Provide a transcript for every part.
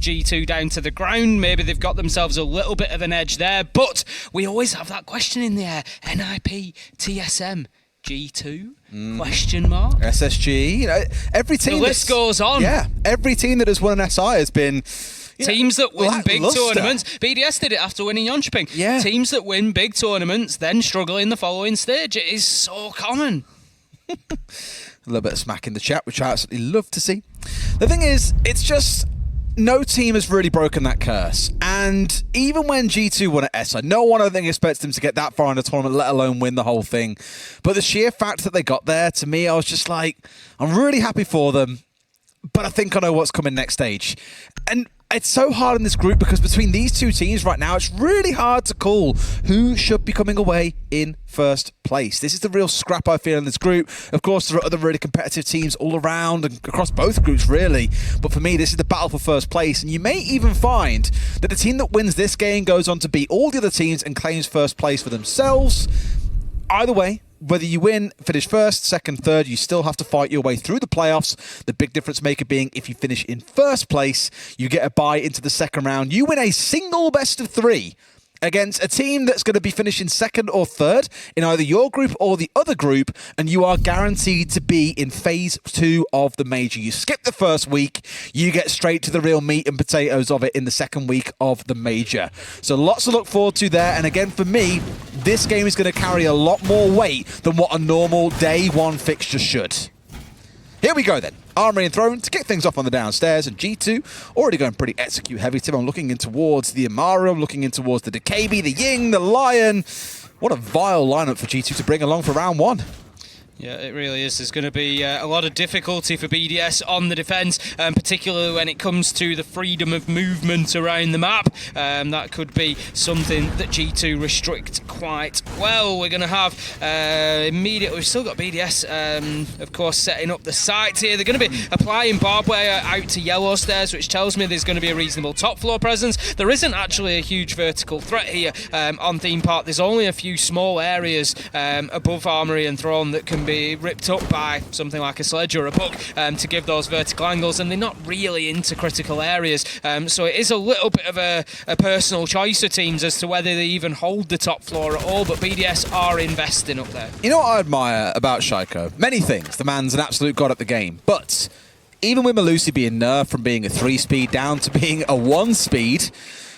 G2 down to the ground. Maybe they've got themselves a little bit of an edge there, but we always have that question in the air. NIP, TSM, G2? Question mark. SSG. You know, every team. The list goes on. Yeah, every team that has won an SI has been. Teams that win big lackluster. tournaments. BDS did it after winning Jönköping. Yeah. Teams that win big tournaments then struggle in the following stage. It is so common. A little bit of smack in the chat, which I absolutely love to see. The thing is, it's just no team has really broken that curse. And even when G2 won at SI, no one I think expects them to get that far in the tournament, let alone win the whole thing. But the sheer fact that they got there, to me, I was just like, I'm really happy for them, but I think I know what's coming next stage. And it's so hard in this group because between these two teams right now, it's really hard to call who should be coming away in first place. This is the real scrap I feel in this group. Of course, there are other really competitive teams all around and across both groups, really. But for me, this is the battle for first place. And you may even find that the team that wins this game goes on to beat all the other teams and claims first place for themselves. Either way, whether you win, finish first, second, third, you still have to fight your way through the playoffs. The big difference maker being if you finish in first place, you get a bye into the second round. You win a single best of 3 against a team that's going to be finishing second or third in either your group or the other group, and you are guaranteed to be in phase 2 of the major. You skip the first week, you get straight to the real meat and potatoes of it in the second week of the major. So lots to look forward to there, and again for me, this game is going to carry a lot more weight than what a normal day 1 fixture should. Here we go then. Armory and Throne to kick things off on the downstairs, and G2 already going pretty execute heavy. Tim, I'm looking in towards the Amaru, I'm looking in towards the Dekabi, the Ying, the Lion. What a vile lineup for G2 to bring along for round 1. Yeah, it really is. There's going to be a lot of difficulty for BDS on the defence, particularly when it comes to the freedom of movement around the map. That could be something that G2 restrict quite well. We're going to have immediately, we've still got BDS, of course, setting up the sites here. They're going to be applying barbed wire out to yellow stairs, which tells me there's going to be a reasonable top floor presence. There isn't actually a huge vertical threat here on Theme Park. There's only a few small areas above Armory and Throne that can be ripped up by something like a sledge or a puck to give those vertical angles, and they're not really into critical areas, so it is a little bit of a personal choice of teams as to whether they even hold the top floor at all, but BDS are investing up there. You know what I admire about Shaiko? Many things. The man's an absolute god at the game, but even with Malusi being nerfed from being a 3-speed down to being a 1-speed,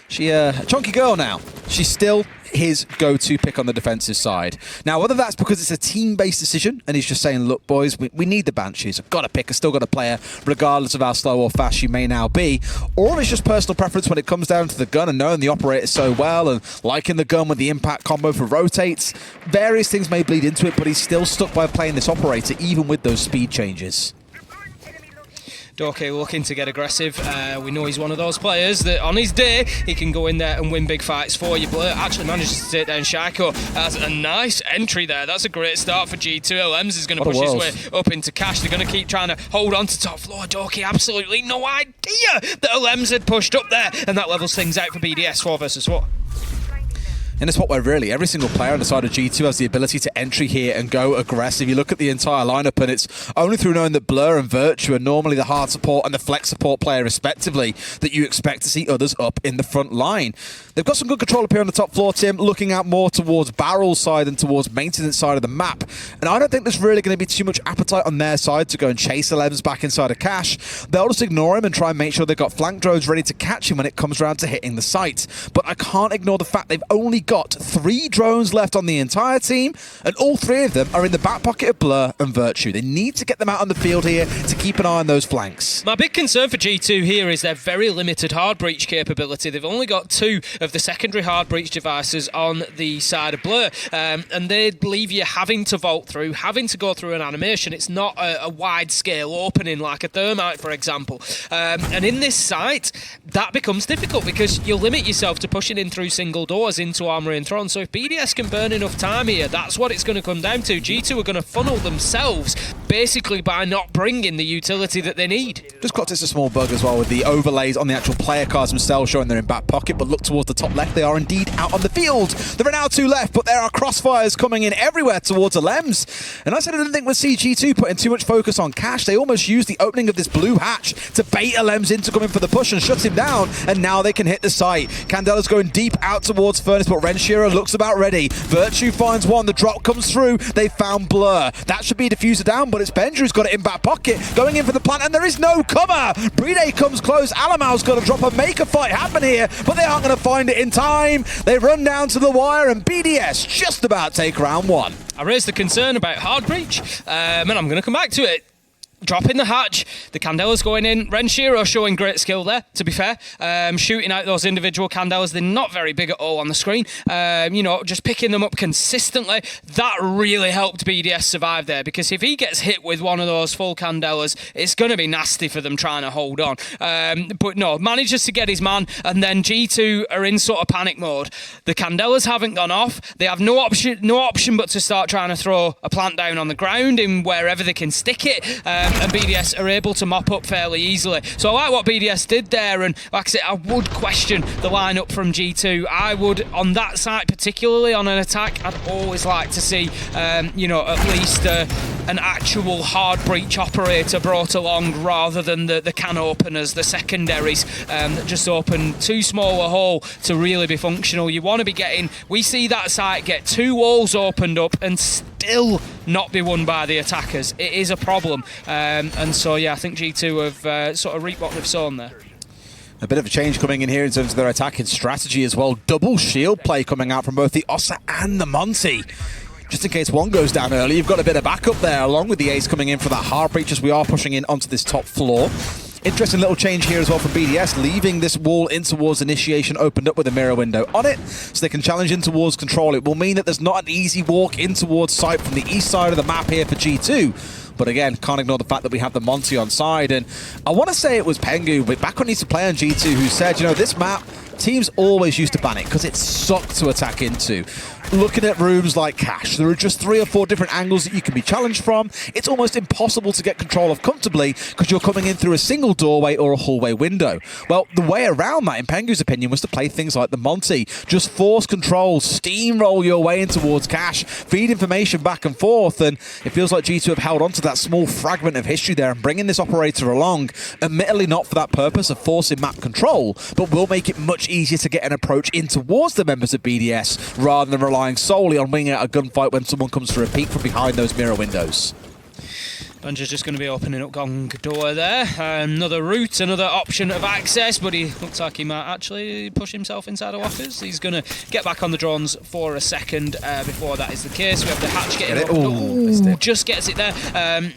she a chunky girl now. She's still his go-to pick on the defensive side. Now, whether that's because it's a team-based decision and he's just saying, look, boys, we need the Banshees. I've got to pick. I've still got to play her, regardless of how slow or fast she may now be. Or if it's just personal preference when it comes down to the gun and knowing the operator so well and liking the gun with the impact combo for rotates. Various things may bleed into it, but he's still stuck by playing this operator, even with those speed changes. Doke looking to get aggressive. We know he's one of those players that on his day he can go in there and win big fights for you. Blur actually manages to take down Shaiko. That's a nice entry there. That's a great start for G2. LMs is going to push his way up into cash. They're going to keep trying to hold on to top floor. Doke absolutely no idea that LMs had pushed up there, and that levels things out for BDS 4 versus 4. In a spot where really every single player on the side of G2 has the ability to entry here and go aggressive. You look at the entire lineup and it's only through knowing that Blur and Virtue are normally the hard support and the flex support player respectively that you expect to see others up in the front line. They've got some good control up here on the top floor, Tim, looking out more towards Barrel's side than towards maintenance side of the map. And I don't think there's really going to be too much appetite on their side to go and chase LMs back inside of Cash. They'll just ignore him and try and make sure they've got flank drones ready to catch him when it comes around to hitting the site. But I can't ignore the fact they've only got 3 drones left on the entire team, and all 3 of them are in the back pocket of Blur and Virtue. They need to get them out on the field here to keep an eye on those flanks. My big concern for G2 here is their very limited hard breach capability. They've only got 2 of the secondary hard breach devices on the side of Blur, and they leave you having to vault through, having to go through an animation. It's not a wide scale opening like a thermite, for example. And in this site, that becomes difficult because you limit yourself to pushing in through single doors into Armory and Thrawn. So if BDS can burn enough time here, that's what it's going to come down to. G2 are going to funnel themselves basically by not bringing the utility that they need. Just clocked it's a small bug as well with the overlays on the actual player cards themselves showing they're in back pocket, but look towards the top left, they are indeed out on the field. There are now 2 left, but there are crossfires coming in everywhere towards Alems. And I said I didn't think we'd see G2 putting too much focus on Cash. They almost used the opening of this blue hatch to bait Alems into coming for the push and shut him down, and now they can hit the site. Candela's going deep out towards Furnace, but Renshiro looks about ready. Virtue finds one, the drop comes through, they found Blur. That should be a diffuser down, but it's Benja who's got it in back pocket, going in for the plant, and there is no cover. Bride comes close, Alamau's got to drop a make a fight happen here, but they aren't going to find it in time. They run down to the wire, and BDS just about take round 1. I raised the concern about hard breach, and I'm going to come back to it. Dropping the hatch, the Candela's going in. Renshiro showing great skill there, to be fair. Shooting out those individual Candelas, they're not very big at all on the screen. You know, just picking them up consistently, that really helped BDS survive there, because if he gets hit with one of those full Candelas, it's going to be nasty for them trying to hold on. But no, manages to get his man, and then G2 are in sort of panic mode. The Candelas haven't gone off. They have no option but to start trying to throw a plant down on the ground in wherever they can stick it. And BDS are able to mop up fairly easily. So I like what BDS did there, and like I said, I would question the lineup from G2. I would, on that side, particularly on an attack, I'd always like to see, you know, at least an actual hard breach operator brought along rather than the can openers, the secondaries that just open too small a hole to really be functional. You want to be getting, we see that site get 2 walls opened up and still not be won by the attackers. It is a problem. And so, yeah, I think G2 have sort of reaped what they've sown there. A bit of a change coming in here in terms of their attacking strategy as well. Double shield play coming out from both the Ossa and the Monty. Just in case one goes down early, you've got a bit of backup there, along with the Ace coming in for that hard breach as we are pushing in onto this top floor. Interesting little change here as well from BDS, leaving this wall in towards initiation opened up with a mirror window on it, so they can challenge in towards control. It will mean that there's not an easy walk in towards site from the east side of the map here for G2. But again, can't ignore the fact that we have the Monty on side. And I want to say it was Pengu, but back when he used to play on G2, who said, you know, this map, teams always used to ban it because it sucked to attack into. Looking at rooms like Cash, there are just 3 or 4 different angles that you can be challenged from. It's almost impossible to get control of comfortably because you're coming in through a single doorway or a hallway window. Well, the way around that, in Pengu's opinion, was to play things like the Monty. Just force control, steamroll your way in towards Cash, feed information back and forth, and it feels like G2 have held on to that small fragment of history there and bringing this operator along, admittedly not for that purpose of forcing map control, but will make it much easier to get an approach in towards the members of BDS rather than relying solely on winging out a gunfight when someone comes for a peek from behind those mirror windows. Bunger's just going to be opening up Gong door there. Another route, another option of access, but he looks like he might actually push himself inside the lockers. He's going to get back on the drones for a second before that is the case. We have the hatch getting opened up. Just gets it there.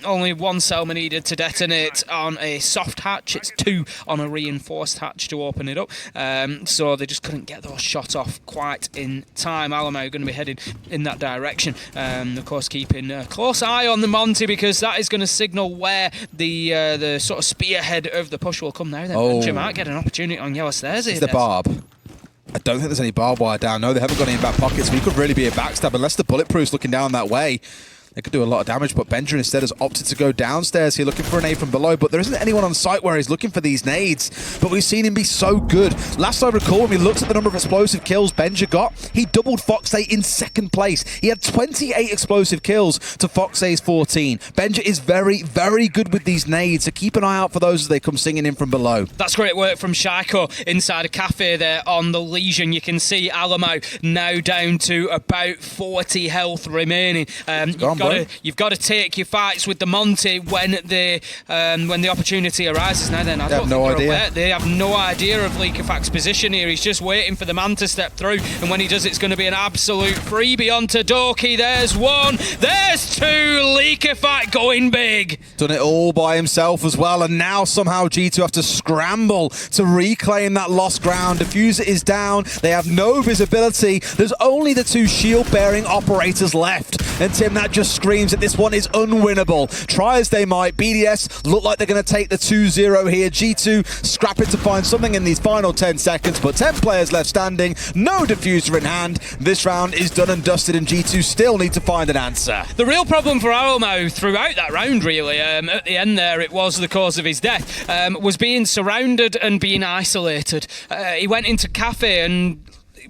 Only 1 Selma needed to detonate on a soft hatch. It's 2 on a reinforced hatch to open it up. So they just couldn't get those shot off quite in time. Alamo going to be heading in that direction. Of course, keeping a close eye on the Monty because that is going to signal where the sort of spearhead of the push will come now. Then Benja might get an opportunity on yellow stairs. Is the barb? I don't think there's any barbed wire down. No, they haven't got any in back pockets. So he could really be a backstab unless the bulletproof's looking down that way. They could do a lot of damage, but Benja instead has opted to go downstairs here looking for a nade from below, but there isn't anyone on site where he's looking for these nades, but we've seen him be so good. Last I recall, when we looked at the number of explosive kills Benja got, he doubled Foxay in 2nd place. He had 28 explosive kills to Foxay's 14. Benja is very, very good with these nades, so keep an eye out for those as they come singing in from below. That's great work from Shaiko inside a cafe there on the Legion. You can see Alamo now down to about 40 health remaining. You've got to take your fights with the Monty when the opportunity arises. Now then, I don't think they have no idea of Leakafac's position here. He's just waiting for the man to step through, and when he does, it's going to be an absolute freebie onto Doki. There's 1, there's 2. Leakafac going big. Done it all by himself as well, and now somehow G2 have to scramble to reclaim that lost ground. Diffuser is down. They have no visibility. There's only the 2 shield-bearing operators left, and Tim, that just screams that this one is unwinnable. Try as they might, BDS look like they're going to take the 2-0 here. G2 scrapping to find something in these final 10 seconds, but 10 players left standing, no diffuser in hand. This round is done and dusted, and G2 still need to find an answer. The real problem for Alamo throughout that round, really, at the end there, it was the cause of his death, was being surrounded and being isolated. He went into cafe and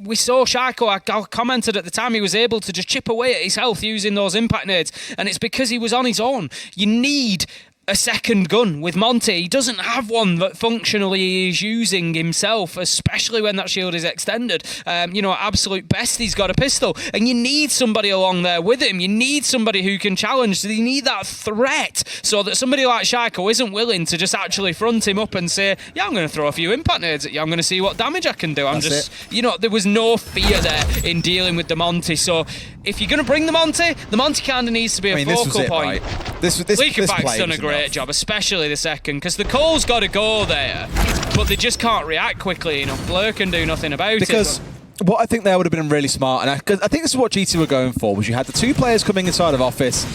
we saw Shaiko, I commented at the time, he was able to just chip away at his health using those impact nades, and it's because he was on his own. You need a second gun with Monty. He doesn't have one that functionally he is using himself, especially when that shield is extended. At absolute best, he's got a pistol, and you need somebody along there with him. You need somebody who can challenge. So you need that threat, so that somebody like Shaiko isn't willing to just actually front him up and say, yeah, I'm going to throw a few impact nades at you. I'm going to see what damage I can do. There was no fear there in dealing with the Monty. So if you're going to bring the Monty kind of needs to be a focal point. Right? This play done a great job, especially the second, because the call's got to go there, but they just can't react quickly enough. Blur can do nothing about it. Because what I think there would have been really smart, and I think this is what G2 were going for, was you had the two players coming inside of Office.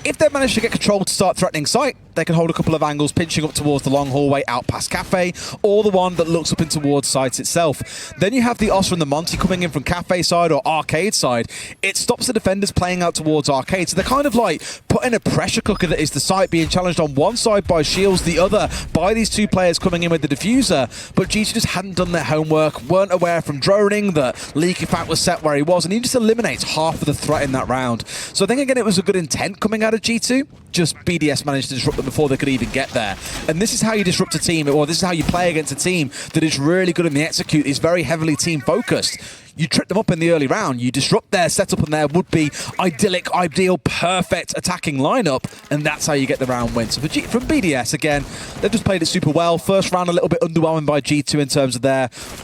If they managed to get control to start threatening site, they can hold a couple of angles, pinching up towards the long hallway out past Cafe, or the one that looks up in towards site itself. Then you have the Oscar and the Monty coming in from Cafe side or Arcade side. It stops the defenders playing out towards Arcade, so they're kind of like putting a pressure cooker that is the site being challenged on one side by Shields, the other by these two players coming in with the diffuser. But G2 just hadn't done their homework, weren't aware from droning that Leaky Fat was set where he was, and he just eliminates half of the threat in that round. So I think again it was a good intent coming out of G2, just BDS managed to disrupt them before they could even get there. And this is how you disrupt a team, or this is how you play against a team that is really good in the execute, is very heavily team focused. You trip them up in the early round, you disrupt their setup and their would-be idyllic, ideal, perfect attacking lineup, and that's how you get the round win. So from BDS, again, they've just played it super well. First round a little bit underwhelming by G2 in terms of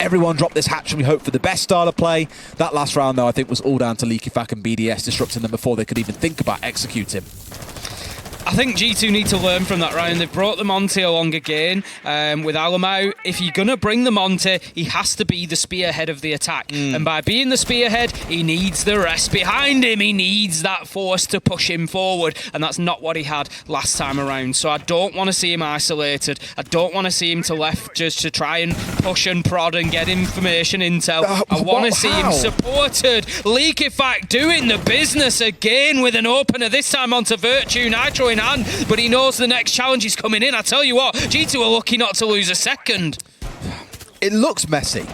everyone dropped this hatch and we hope for the best style of play. That last round, though, I think was all down to Leaky Fack and BDS disrupting them before they could even think about executing. I think G2 need to learn from that round. They've brought the Monty along again with Alamo. If you're going to bring the Monty, he has to be the spearhead of the attack. And by being the spearhead, he needs the rest behind him. He needs that force to push him forward. And that's not what he had last time around. So I don't want to see him isolated. I don't want to see him to left just to try and push and prod and get information intel. I want to see him supported. Leaky Fact doing the business again with an opener, this time onto Virtue Nitro in hand, but he knows the next challenge is coming in. I tell you what, G2 are lucky not to lose a second. It looks messy.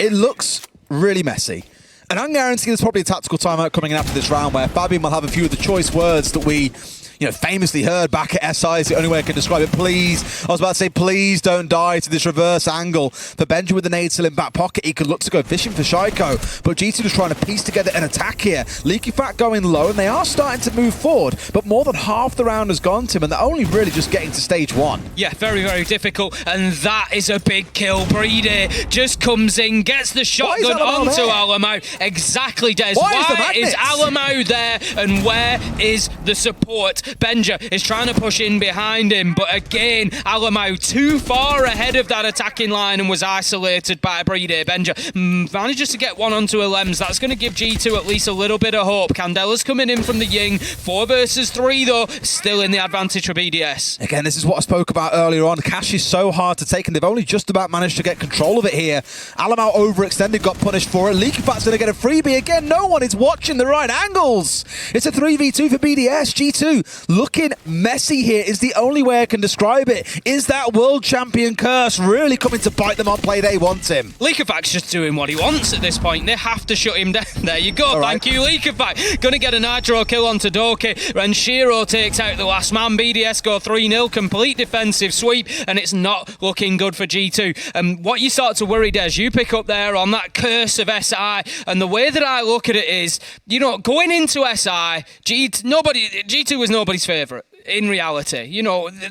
It looks really messy. And I'm guaranteeing there's probably a tactical timeout coming in after this round where Fabian will have a few of the choice words that we famously heard back at SI. Is the only way I can describe it. Please, I was about to say, please don't die to this reverse angle. For Benja with the nade still in back pocket, he could look to go fishing for Shaiko, but G2 just trying to piece together an attack here. Leaky Fat going low, and they are starting to move forward, but more than half the round has gone to him, and they're only really just getting to stage one. Yeah, very, very difficult, and that is a big kill. Breedy just comes in, gets the shotgun onto Alamo. Exactly, Des. Why is Alamo there, and where is the support? Benja is trying to push in behind him, but again, Alamo too far ahead of that attacking line and was isolated by Breedy. Benja manages to get one onto a Lems. That's going to give G2 at least a little bit of hope. Candela's coming in from the Ying. 4 versus 3 though, still in the advantage for BDS. Again, this is what I spoke about earlier on. Cash is so hard to take, and they've only just about managed to get control of it here. Alamo overextended, got punished for it. Leaky Fat's going to get a freebie again. No one is watching the right angles. It's a 3v2 for BDS. G2 looking messy here is the only way I can describe it. Is that world champion curse really coming to bite them on play they want him? Leakerfack's just doing what he wants at this point. They have to shut him down. There you go. All Thank you, Leakerfack. Gonna get a Nitro kill onto Doki. Ranshiro takes out the last man. BDS go 3-0. Complete defensive sweep, and it's not looking good for G2. And what you start to worry, Des, you pick up there on that curse of SI, and the way that I look at it is, going into SI, G2 was nobody's favourite in reality.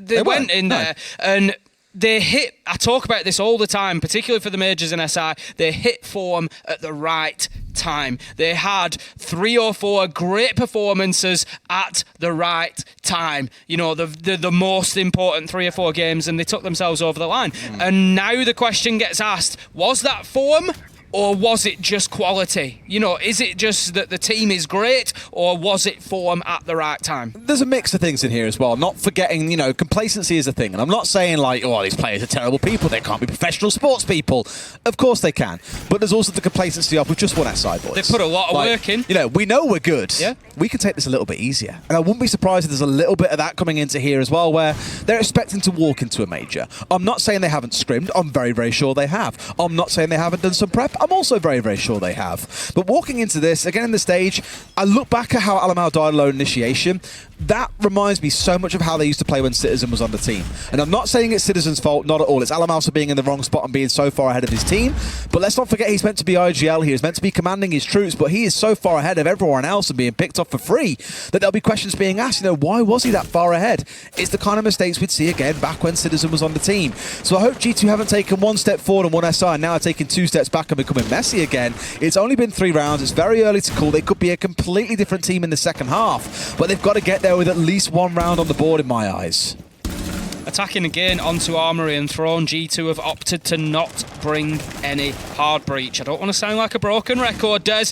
They went in there and they hit, I talk about this all the time, particularly for the majors in SI, they hit form at the right time. They had 3 or 4 great performances at the right time. The most important 3 or 4 games, and they took themselves over the line. And now the question gets asked, was that form? or was it just quality? You know, is it just that the team is great, or was it form at the right time? There's a mix of things in here as well. Not forgetting, complacency is a thing. And I'm not saying like, oh, these players are terrible people. They can't be professional sports people. Of course they can. But there's also the complacency of, we've just won SI, boys. They put a lot of work in. We know we're good. Yeah. We can take this a little bit easier. And I wouldn't be surprised if there's a little bit of that coming into here as well, where they're expecting to walk into a major. I'm not saying they haven't scrimmed. I'm very, very sure they have. I'm not saying they haven't done some prep. I'm also very, very sure they have. But walking into this, again in the stage, I look back at how Alamau died alone initiation. That reminds me so much of how they used to play when Citizen was on the team. And I'm not saying it's Citizen's fault, not at all. It's Alamau for being in the wrong spot and being so far ahead of his team. But let's not forget he's meant to be IGL here. He's meant to be commanding his troops, but he is so far ahead of everyone else and being picked off for free that there'll be questions being asked, why was he that far ahead? It's the kind of mistakes we'd see again back when Citizen was on the team. So I hope G2 haven't taken one step forward and one SI and now are taking 2 steps back and becoming messy again. It's only been 3 rounds. It's very early to call. They could be a completely different team in the second half, but they've got to get there with at least 1 round on the board in my eyes. Attacking again onto Armory and Throne, G2 have opted to not bring any hard breach. I don't want to sound like a broken record, Des.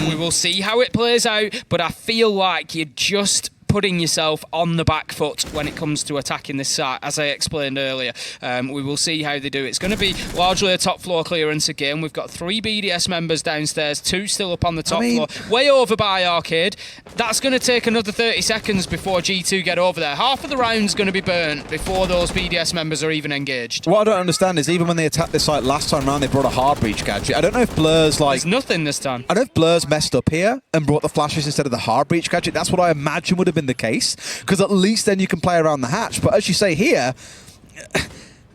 We will see how it plays out, but I feel like you're just putting yourself on the back foot when it comes to attacking this site, as I explained earlier. We will see how they do. It's going to be largely a top floor clearance again. We've got 3 BDS members downstairs, 2 still up on the top floor, way over by Arcade. That's going to take another 30 seconds before G2 get over there. Half of the round's going to be burnt before those BDS members are even engaged. What I don't understand is even when they attacked this site last time around, they brought a hard breach gadget. I don't know if Blur's There's nothing this time. I don't know if Blur's messed up here and brought the flashes instead of the hard breach gadget. That's what I imagine would have been the case, because at least then you can play around the hatch. But as you say here,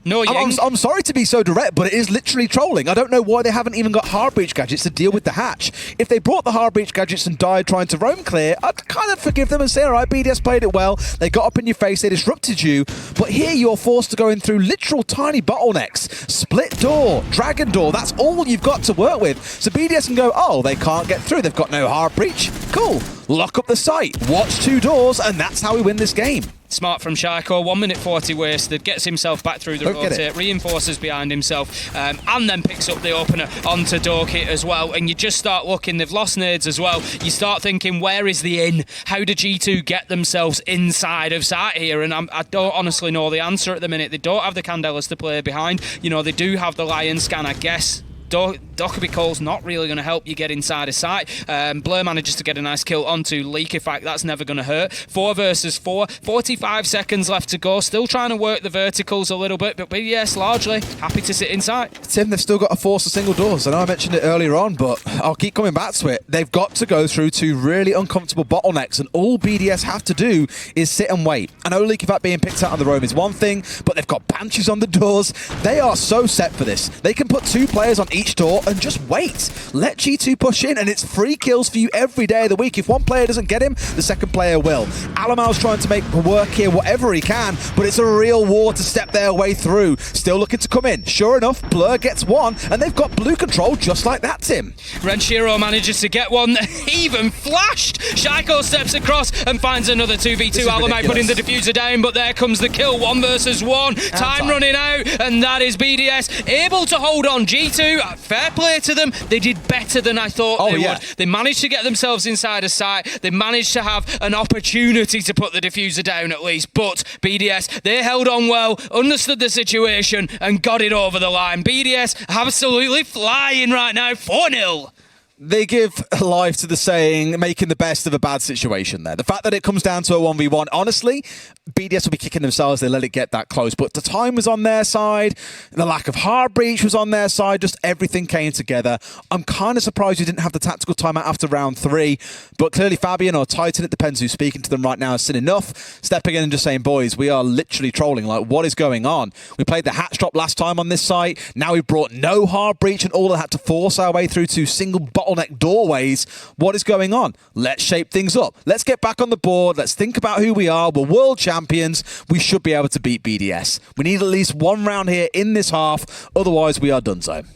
no, I'm sorry to be so direct, but it is literally trolling. I don't know why they haven't even got hard breach gadgets to deal with the hatch. If they brought the hard breach gadgets and died trying to roam clear, I'd kind of forgive them and say, all right, BDS played it well. They got up in your face, they disrupted you. But here you're forced to go in through literal tiny bottlenecks. Split door, dragon door, that's all you've got to work with. So BDS can go, oh, they can't get through. They've got no hard breach. Cool. Lock up the site, watch 2 doors, and that's how we win this game. Smart from Shaiko, 1 minute 40 wasted, gets himself back through the rotate, reinforces behind himself, and then picks up the opener onto Doki as well. And you just start looking, they've lost nades as well. You start thinking, where is the in? How do G2 get themselves inside of sight here? And I don't honestly know the answer at the minute. They don't have the Candelas to play behind. They do have the Lion scan, I guess. Dockerby Cole's not really going to help you get inside of sight. Blur manages to get a nice kill onto Leak. In fact, that's never going to hurt. 4 versus 4. 45 seconds left to go. Still trying to work the verticals a little bit, but BDS largely happy to sit inside. Tim, they've still got to force the single doors. I know I mentioned it earlier on, but I'll keep coming back to it. They've got to go through 2 really uncomfortable bottlenecks, and all BDS have to do is sit and wait. I know Leak, in fact, being picked out on the roam is one thing, but they've got Banshees on the doors. They are so set for this. They can put 2 players on each door and just wait. Let G2 push in, and it's free kills for you every day of the week. If one player doesn't get him, the second player will. Alamau's trying to make work here whatever he can, but it's a real war to step their way through. Still looking to come in. Sure enough, Blur gets 1, and they've got blue control just like that, Tim. Renshiro manages to get 1, even flashed. Shaiko steps across and finds another 2v2. Alamau putting the diffuser down, but there comes the kill. 1 versus 1. Time running out, and that is BDS able to hold on. G2, fair play to them. They did better than I thought they would. They managed to get themselves inside a site. They managed to have an opportunity to put the diffuser down at least. But BDS, they held on well, understood the situation, and got it over the line. BDS absolutely flying right now. 4-0. They give life to the saying, making the best of a bad situation there. The fact that it comes down to a 1v1, honestly, BDS will be kicking themselves. They let it get that close. But the time was on their side. The lack of hard breach was on their side. Just everything came together. I'm kind of surprised you didn't have the tactical timeout after round 3. But clearly Fabian or Titan, it depends who's speaking to them right now, has seen enough. Stepping in and just saying, boys, we are literally trolling. Like, what is going on? We played the hatch drop last time on this site. Now we've brought no hard breach and all that had to force our way through 2 single bottleneck doorways. What is going on? Let's shape things up. Let's get back on the board. Let's think about who we are. We're world champions. We should be able to beat BDS. We need at least 1 round here in this half. Otherwise, we are donezo.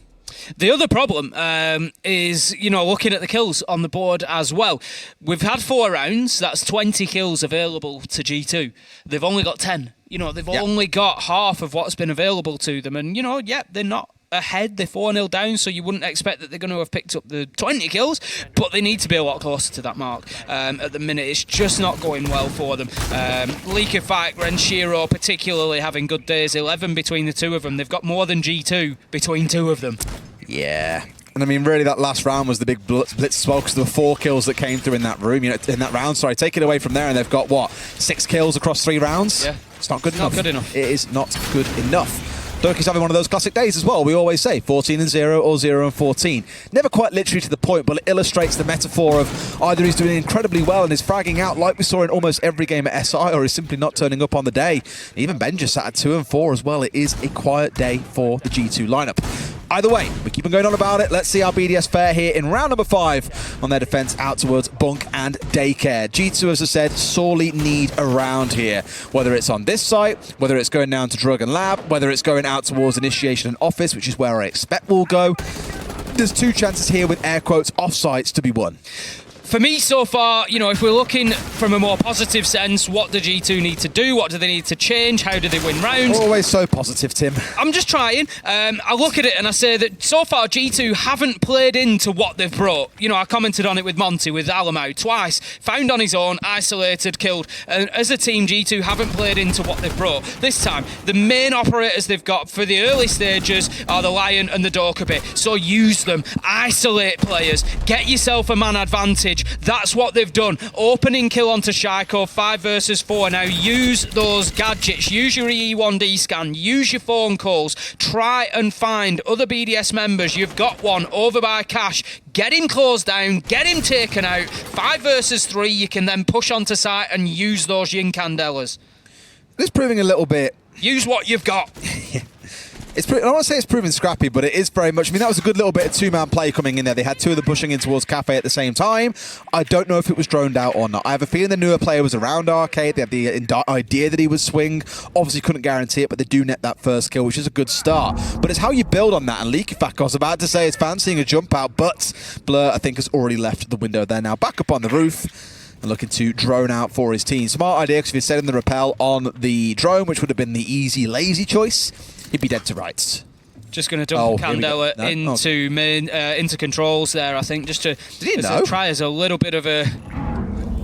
The other problem is, looking at the kills on the board as well. We've had 4 rounds. That's 20 kills available to G2. They've only got 10. They've only got half of what's been available to them. And, they're not ahead. They're 4-0 down, so you wouldn't expect that they're going to have picked up the 20 kills, but they need to be a lot closer to that mark. At the minute, it's just not going well for them. Liquefact, Renshiro particularly having good days, 11 between the two of them. They've got more than G2 between two of them. Yeah. And I mean, really, that last round was the big blitz as well, because there were 4 kills that came through in that room, in that round. Sorry, take it away from there, and they've got, what, 6 kills across 3 rounds? Yeah. It's not good enough. Not good enough. It is not good enough. Doki's having one of those classic days as well. We always say 14-0 or 0-14. Never quite literally to the point, but it illustrates the metaphor of either he's doing incredibly well and is fragging out like we saw in almost every game at SI, or he's simply not turning up on the day. Even Ben just sat at 2-4 as well. It is a quiet day for the G2 lineup. Either way, we keep on going on about it. Let's see how BDS fare here in round number 5 on their defense out towards Bunk and Daycare. G2, as I said, sorely need a round here. Whether it's on this site, whether it's going down to Drug and Lab, whether it's going out towards Initiation and Office, which is where I expect we'll go. There's 2 chances here with air quotes off sites to be won. For me, so far, you know, if we're looking from a more positive sense, what do G2 need to do? What do they need to change? How do they win rounds? Always so positive, Tim. I'm just trying. I look at it and I say that so far G2 haven't played into what they've brought. You know, I commented on it with Monty, with Alamo twice. Found on his own, isolated, killed. And as a team, G2 haven't played into what they've brought. This time, the main operators they've got for the early stages are the Lion and the Dokkaebi. So use them. Isolate players. Get yourself a man advantage. That's what they've done. Opening kill onto Shaiko, 5 versus 4. Now use those gadgets. Use your E1D scan. Use your phone calls. Try and find other BDS members. You've got one over by Cash. Get him closed down. Get him taken out. 5 versus 3. You can then push onto site and use those Yin Candelas. It's proving a little bit... Use what you've got. I don't want to say it's proven scrappy, but it is very much... I mean, that was a good little bit of 2-man play coming in there. They had 2 of them pushing in towards Cafe at the same time. I don't know if it was droned out or not. I have a feeling the newer player was around Arcade. They had the idea that he would swing. Obviously couldn't guarantee it, but they do net that first kill, which is a good start. But it's how you build on that. And Liquefact, I was about to say, is fancying a jump out, but Blur, I think, has already left the window there now. Back up on the roof and looking to drone out for his team. Smart idea, because if he's setting the rappel on the drone, which would have been the easy, lazy choice, he'd be dead to rights. Just going to dump Candela into controls there, I think, just to try as a little bit of a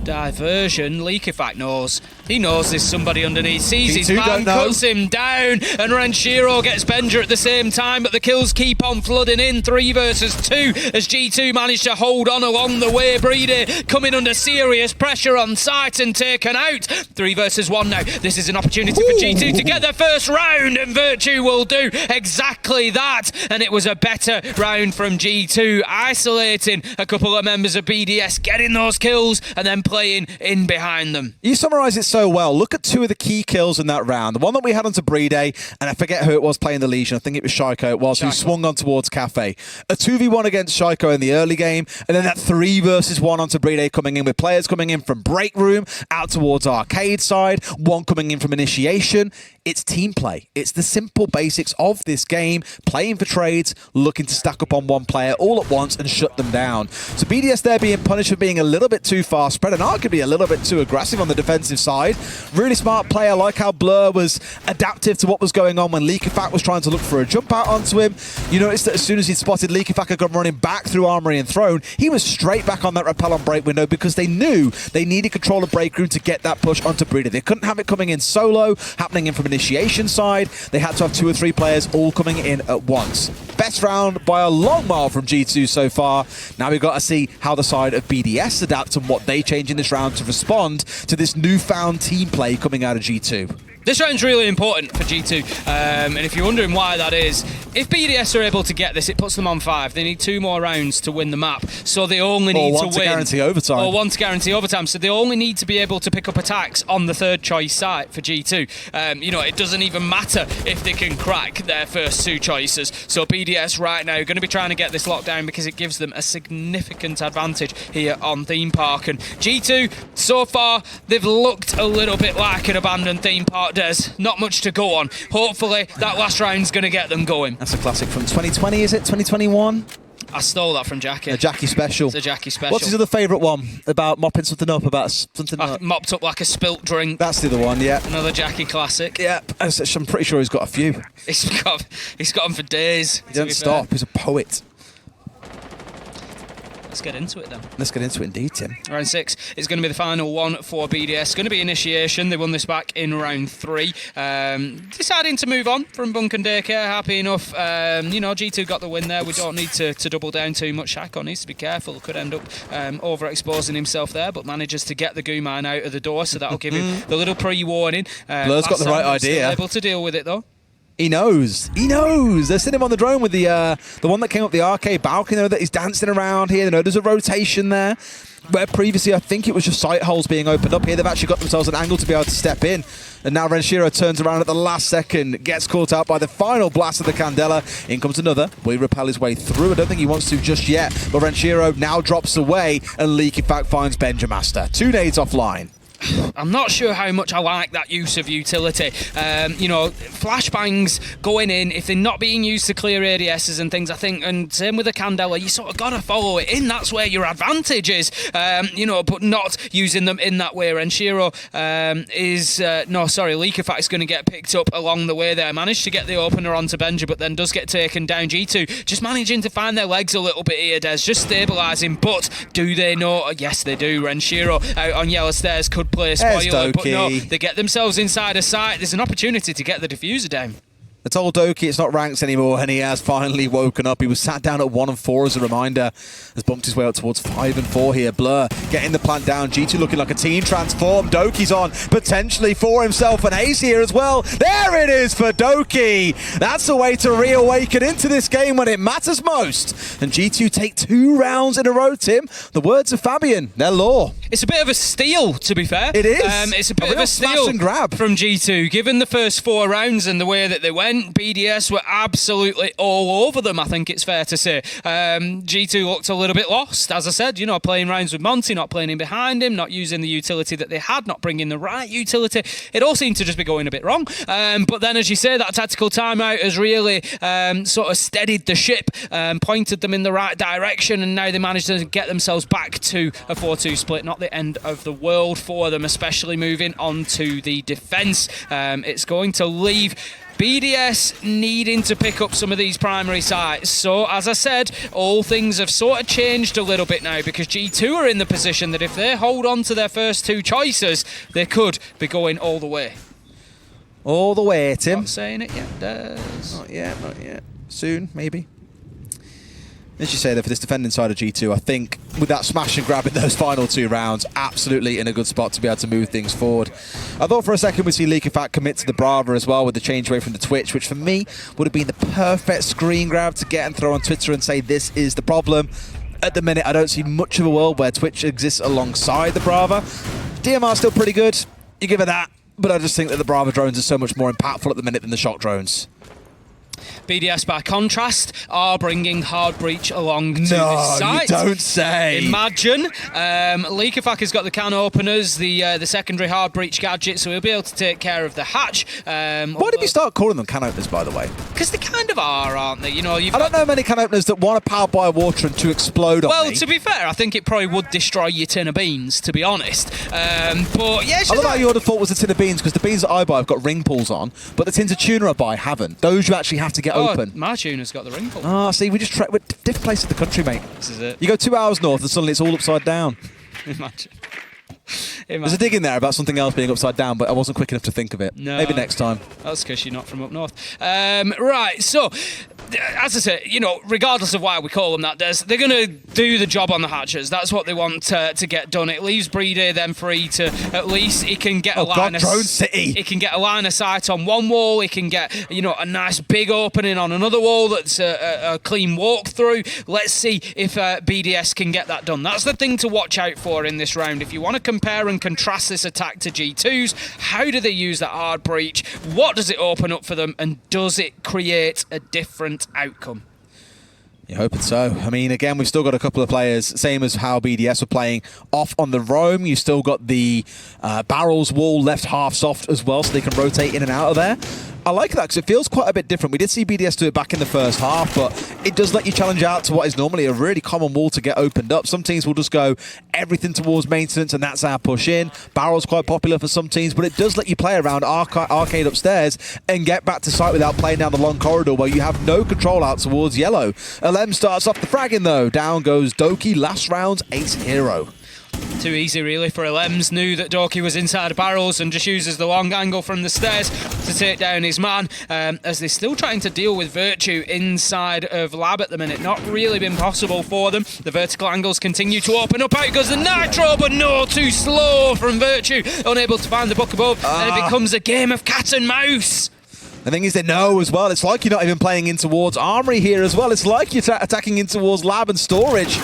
diversion. Liquefact knows. He knows there's somebody underneath. Sees his man, cuts him down, and Renshiro gets Benja at the same time, but the kills keep on flooding in. 3 versus 2 as G2 managed to hold on along the way. Breedy coming under serious pressure on site and taken out. 3 versus 1 now. This is an opportunity for G2 to get their first round, and Virtue will do exactly that. And it was a better round from G2, isolating a couple of members of BDS, getting those kills, and then playing in behind them. You summarise it so well. Look at 2 of the key kills in that round. The one that we had onto Breedy, and I forget who it was playing the Legion. I think it was Shaiko. Who swung on towards Cafe. A 2v1 against Shaiko in the early game, and then that 3 versus 1 onto Breedy coming in with players coming in from Break Room out towards Arcade side, 1 coming in from Initiation. It's team play. It's the simple basics of this game. Playing for trades, looking to stack up on one player all at once and shut them down. So BDS there being punished for being a little bit too far spread and arguably a little bit too aggressive on the defensive side. Really smart play. I like how Blur was adaptive to what was going on when Liquefact was trying to look for a jump out onto him. You noticed that as soon as he'd spotted Liquefact had gone running back through Armory and Throne, he was straight back on that rappel on break window because they knew they needed control of break room to get that push onto Breeder. They couldn't have it coming in solo, happening in from Initiation side. They had to have 2 or 3 players all coming in at once. Best round by a long mile from G2 so far. Now we've got to see how the side of BDS adapt and what they change in this round to respond to this newfound team play coming out of G2. This round's really important for G2, and if you're wondering why that is, if BDS are able to get this, it puts them on 5. They need 2 more rounds to win the map, so they only need to win. Or 1 to guarantee overtime. Or 1 to guarantee overtime, so they only need to be able to pick up attacks on the 3rd choice site for G2. You know, it doesn't even matter if they can crack their first 2 choices. So BDS right now are going to be trying to get this locked down because it gives them a significant advantage here on Theme Park. And G2, so far, they've looked a little bit like an abandoned theme park. There's not much to go on. Hopefully, that last round's going to get them going. That's a classic from 2020, is it? 2021? I stole that from Jackie. A Jackie special. It's a Jackie special. What's his other favourite one? About mopping something up, about something like... Mopped up like a spilt drink. That's the other one, yeah. Another Jackie classic. Yeah, I'm pretty sure he's got a few. He's got them for days. He doesn't stop. He's a poet. Let's get into it then. Let's get into it indeed, Tim. Round 6 is going to be the final one for BDS. Going to be initiation. They won this back in round 3. Deciding to move on from Bunk and Daycare. Happy enough. G2 got the win there. We don't need to double down too much. Shako needs to be careful. Could end up overexposing himself there, but manages to get the goo mine out of the door, so that'll give him the little pre-warning. Blur's got the right idea. Able to deal with it though. He knows. He knows. They're sitting him on the drone with the one that came up the arcade balcony. They know that he's dancing around here. They know there's a rotation there. Where previously I think it was just sight holes being opened up here. They've actually got themselves an angle to be able to step in. And now Renshiro turns around at the last second, gets caught out by the final blast of the Candela. In comes another. Will he repel his way through? I don't think he wants to just yet. But Renshiro now drops away, and Leak in fact finds Benjamaster. 2 nades offline. I'm not sure how much I like that use of utility. Flashbangs going in, if they're not being used to clear ADSs and things, I think, and same with the Candela, you sort of got to follow it in. That's where your advantage is, but not using them in that way. And Shiro Leak in fact is going to get picked up along the way there. Managed to get the opener onto Benja, but then does get taken down. G2 just managing to find their legs a little bit here, Des, just stabilising, but do they know? Yes, they do. Renshiro out on yellow stairs could play a spoiler, but no, they get themselves inside a sight. There's an opportunity to get the diffuser down. I told Doki it's not ranks anymore, and he has finally woken up. He was sat down at 1 and 4 as a reminder. Has bumped his way up towards 5 and 4 here. Blur getting the plant down. G2 looking like a team transformed. Doki's on potentially for himself an ace here as well. There it is for Doki. That's the way to reawaken into this game when it matters most. And G2 take 2 rounds in a row, Tim. The words of Fabian, their law. It's a bit of a steal, to be fair. It is. It's a bit of a steal and grab from G2. Given the first 4 rounds and the way that they went, BDS were absolutely all over them, I think it's fair to say. G2 looked a little bit lost, as I said, playing rounds with Monty, not playing in behind him, not using the utility that they had, not bringing the right utility. It all seemed to just be going a bit wrong. But then, as you say, that tactical timeout has really sort of steadied the ship, pointed them in the right direction, and now they managed to get themselves back to a 4-2 split. Not the end of the world for them, especially moving on to the defence. It's going to leave BDS needing to pick up some of these primary sites. So, as I said, all things have sort of changed a little bit now, because G2 are in the position that if they hold on to their first 2 choices, they could be going all the way. All the way, Tim. Not saying it yet, Des. Not yet. Soon, maybe. As you say, though, for this defending side of G2, I think with that smash and grab in those final 2 rounds, absolutely in a good spot to be able to move things forward. I thought for a second we'd see Leak in fact commit to the Brava as well with the change away from the Twitch, which for me would have been the perfect screen grab to get and throw on Twitter and say this is the problem. At the minute, I don't see much of a world where Twitch exists alongside the Brava. DMR's still pretty good, you give it that, but I just think that the Brava drones are so much more impactful at the minute than the shock drones. BDS, by contrast, are bringing Hard Breach along to this site. No, you don't say. Imagine. Leakafak has got the can openers, the secondary Hard Breach gadget, so he'll be able to take care of the hatch. Why did we start calling them can openers, by the way? Because they kind of are, aren't they? I don't know many can openers that want to power by water and to explode on me. Well, to be fair, I think it probably would destroy your tin of beans, to be honest. But yeah, I love how your default was the tin of beans, because the beans that I buy have got ring pulls on, but the tins of tuna I buy haven't. Those you actually have to get open. My tuna's got the ring pull. Ah, see, we're different places of the country, mate. This is it. You go 2 hours north and suddenly it's all upside down. Imagine. There's a dig in there about something else being upside down, but I wasn't quick enough to think of it. No. Maybe next time. That's because you're not from up north. Right, so, as I said, regardless of why we call them that, they're going to do the job on the hatches. That's what they want to get done. It leaves Breedy then free to, at least he can get Drone City. He can get a line of sight on one wall. He can get, a nice big opening on another wall that's a clean walkthrough. Let's see if BDS can get that done. That's the thing to watch out for in this round. If you want to compare and contrast this attack to G2's, how do they use that hard breach? What does it open up for them? And does it create a different outcome? You're hoping so. I mean, again, we've still got a couple of players, same as how BDS were playing off on the roam. You've still got the barrels wall left half soft as well, so they can rotate in and out of there. I like that because it feels quite a bit different. We did see BDS do it back in the first half, but it does let you challenge out to what is normally a really common wall to get opened up. Some teams will just go everything towards maintenance, and that's our push in. Barrel's quite popular for some teams, but it does let you play around arcade upstairs and get back to site without playing down the long corridor where you have no control out towards yellow. LM starts off the fragging though. Down goes Doki. Last round's ace hero. Too easy really for LMs. Knew that Doki was inside of barrels and just uses the long angle from the stairs to take down his man, as they're still trying to deal with Virtue inside of Lab at the minute. Not really been possible for them. The vertical angles continue to open up. Out goes the Nitro, but no, too slow from Virtue. Unable to find the book above, and it becomes a game of cat and mouse. The thing is, they know as well. It's like you're not even playing in towards Armory here as well. It's like you're attacking in towards Lab and Storage.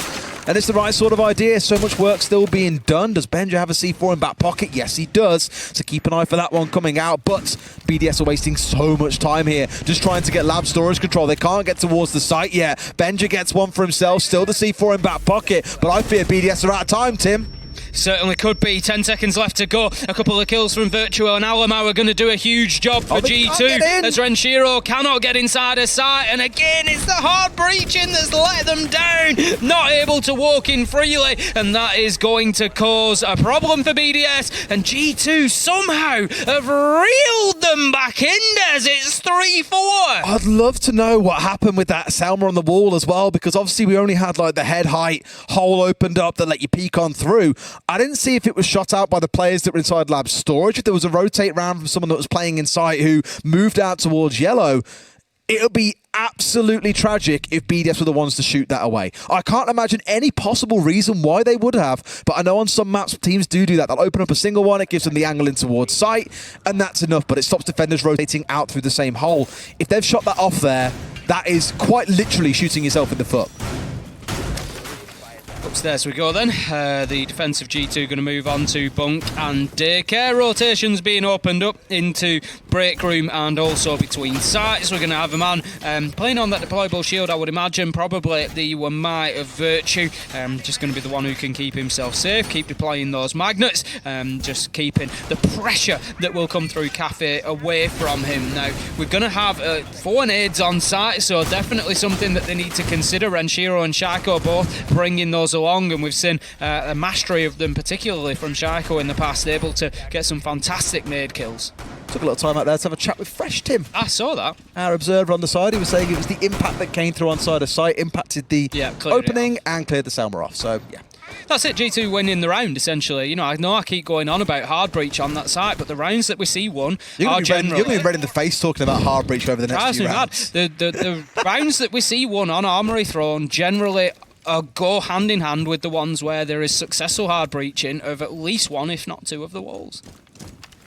And it's the right sort of idea. So much work still being done. Does Benja have a C4 in back pocket? Yes, he does. So keep an eye for that one coming out. But BDS are wasting so much time here, just trying to get Lab storage control. They can't get towards the site yet. Benja gets one for himself. Still the C4 in back pocket. But I fear BDS are out of time, Tim. Certainly could be. 10 seconds left to go. A couple of kills from Virtuo and Alamo are going to do a huge job for G2 as Renshiro cannot get inside a site, and again it's the hard breaching that's let them down. Not able to walk in freely, and that is going to cause a problem for BDS, and G2 somehow have reeled them back in as it's 3-4. I'd love to know what happened with that Selma on the wall as well, because obviously we only had like the head height hole opened up that let you peek on through. I didn't see if it was shot out by the players that were inside Lab storage, if there was a rotate round from someone that was playing inside who moved out towards yellow. It would be absolutely tragic if BDS were the ones to shoot that away. I can't imagine any possible reason why they would have, but I know on some maps teams do that. They'll open up a single one, it gives them the angle in towards sight, and that's enough, but it stops defenders rotating out through the same hole. If they've shot that off there, that is quite literally shooting yourself in the foot. Upstairs we go then. The defensive G2 going to move on to bunk and daycare. Rotations being opened up into break room and also between sites. We're going to have a man playing on that deployable shield, I would imagine. Probably the Might of Virtue. Just going to be the one who can keep himself safe, keep deploying those magnets, just keeping the pressure that will come through Cafe away from him. Now, we're going to have 4 nades on site, so definitely something that they need to consider. Renshiro and Shaiko both bringing those along, and we've seen a mastery of them, particularly from Shaiko in the past, able to get some fantastic nade kills. Took a little time out there to have a chat with Fresh Tim. I saw that. Our observer on the side, he was saying it was the impact that came through on side of site, impacted the opening and cleared the Selma off. So, yeah. That's it, G2 winning the round, essentially. You know I keep going on about hard breach on that site, but the rounds that we see won are generally... You're going to be red in the face talking about hard breach over the next few rounds. The rounds that we see won on Armory Throne generally go hand in hand with the ones where there is successful hard breaching of at least one, if not 2 of the walls.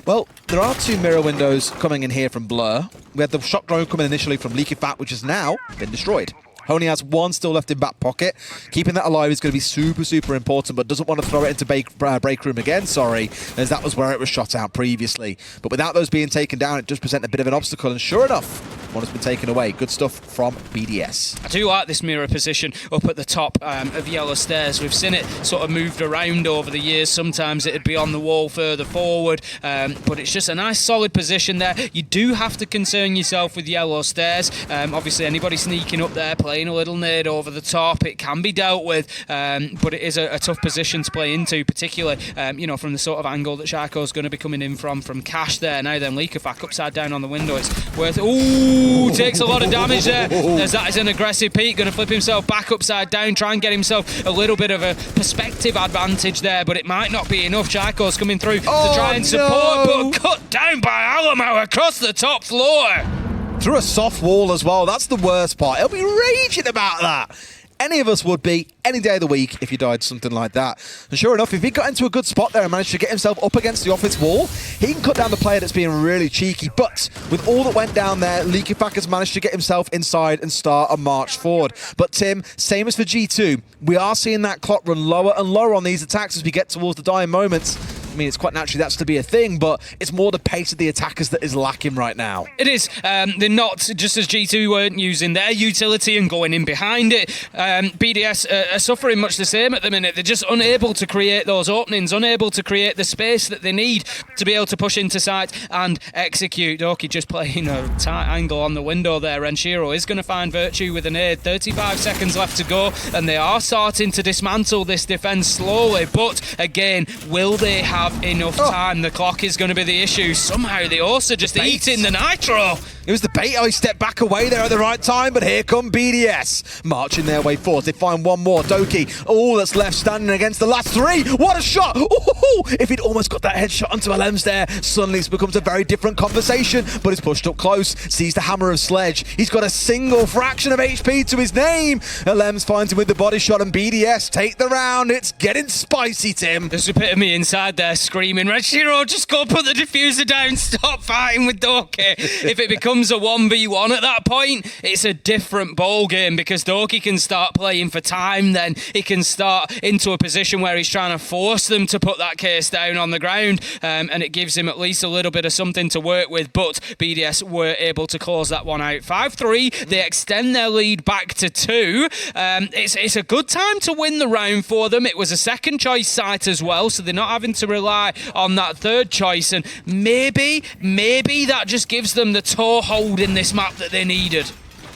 Well, there are 2 mirror windows coming in here from Blur. We had the shock drone coming initially from Leaky Fat, which has now been destroyed. Only has 1 still left in back pocket. Keeping that alive is going to be super, super important, but doesn't want to throw it into break room again, sorry, as that was where it was shot out previously. But without those being taken down, it does present a bit of an obstacle, and sure enough, one has been taken away. Good stuff from BDS. I do like this mirror position up at the top of Yellow Stairs. We've seen it sort of moved around over the years. Sometimes it'd be on the wall further forward, but it's just a nice solid position there. You do have to concern yourself with Yellow Stairs. Obviously, anybody sneaking up there, playing a little nade over the top, it can be dealt with, but it is a tough position to play into, particularly from the sort of angle that Shaiko's going to be coming in from Cash there. Now then, Leakafak upside down on the window. It's worth... Ooh, takes a lot of damage there, as that is an aggressive peak. Going to flip himself back upside down, try and get himself a little bit of a perspective advantage there, but it might not be enough. Shaiko's coming through to try and support, but cut down by Alamo across the top floor. Through a soft wall as well. That's the worst part. He'll be raging about that. Any of us would be any day of the week if you died something like that. And sure enough, if he got into a good spot there and managed to get himself up against the office wall, he can cut down the player that's being really cheeky. But with all that went down there, Leakifak has managed to get himself inside and start a march forward. But Tim, same as for G2, we are seeing that clock run lower and lower on these attacks as we get towards the dying moments. I mean, it's quite naturally that's to be a thing, but it's more the pace of the attackers that is lacking right now. It is. They're not, just as G2 weren't using their utility and going in behind it, BDS are suffering much the same at the minute. They're just unable to create those openings, unable to create the space that they need to be able to push into site and execute. Doki just playing a tight angle on the window there, and Shiro is going to find Virtue with an aid. 35 seconds left to go, and they are starting to dismantle this defence slowly, but again, will they have enough time? The clock is going to be the issue. Somehow they also just eating the nitro. It was the bait. Oh, he stepped back away there at the right time, but here come BDS marching their way forward. They find one more. Doki, all that's left standing against the last three. What a shot! Ooh, if he'd almost got that headshot onto Alems there, suddenly it becomes a very different conversation, but he's pushed up close, sees the hammer of Sledge. He's got a single fraction of HP to his name. Alems finds him with the body shot, and BDS take the round. It's getting spicy, Tim. There's a bit of me inside there screaming, Red Shiro, just go put the diffuser down, stop fighting with Doki. If it becomes a 1v1 at that point, it's a different ball game, because Doki can start playing for time. Then he can start into a position where he's trying to force them to put that case down on the ground, and it gives him at least a little bit of something to work with. But BDS were able to close that one out. 5-3, they extend their lead back to 2. It's a good time to win the round for them. It was a second choice site as well, so they're not having to rely on that third choice, and maybe that just gives them the toehold in this map that they needed.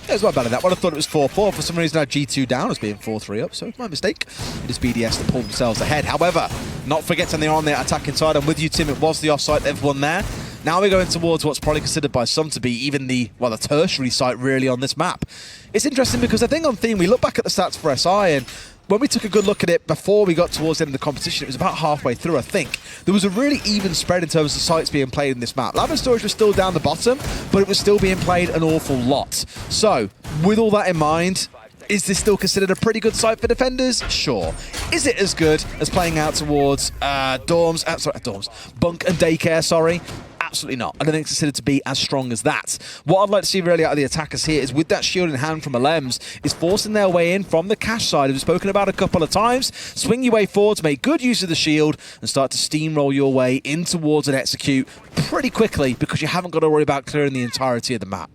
Yeah, it's not bad at that one. I thought it was 4-4. For some reason, I had G2 down as being 4-3 up, so it's my mistake. It is BDS that pulled themselves ahead. However, not forgetting they're on the attacking side. I'm with you, Tim. It was the offsite they've won there. Now we're going towards what's probably considered by some to be even the tertiary site really on this map. It's interesting because I think on theme, we look back at the stats for SI, and when we took a good look at it before we got towards the end of the competition, it was about halfway through, I think. There was a really even spread in terms of sites being played in this map. Lab and Storage was still down the bottom, but it was still being played an awful lot. So, with all that in mind, is this still considered a pretty good site for defenders? Sure. Is it as good as playing out towards Bunk and Daycare, sorry? Absolutely not. I don't think it's considered to be as strong as that. What I'd like to see really out of the attackers here is with that shield in hand from Alems, is forcing their way in from the cash side, as we've spoken about a couple of times. Swing your way forward to make good use of the shield and start to steamroll your way in towards and execute pretty quickly, because you haven't got to worry about clearing the entirety of the map.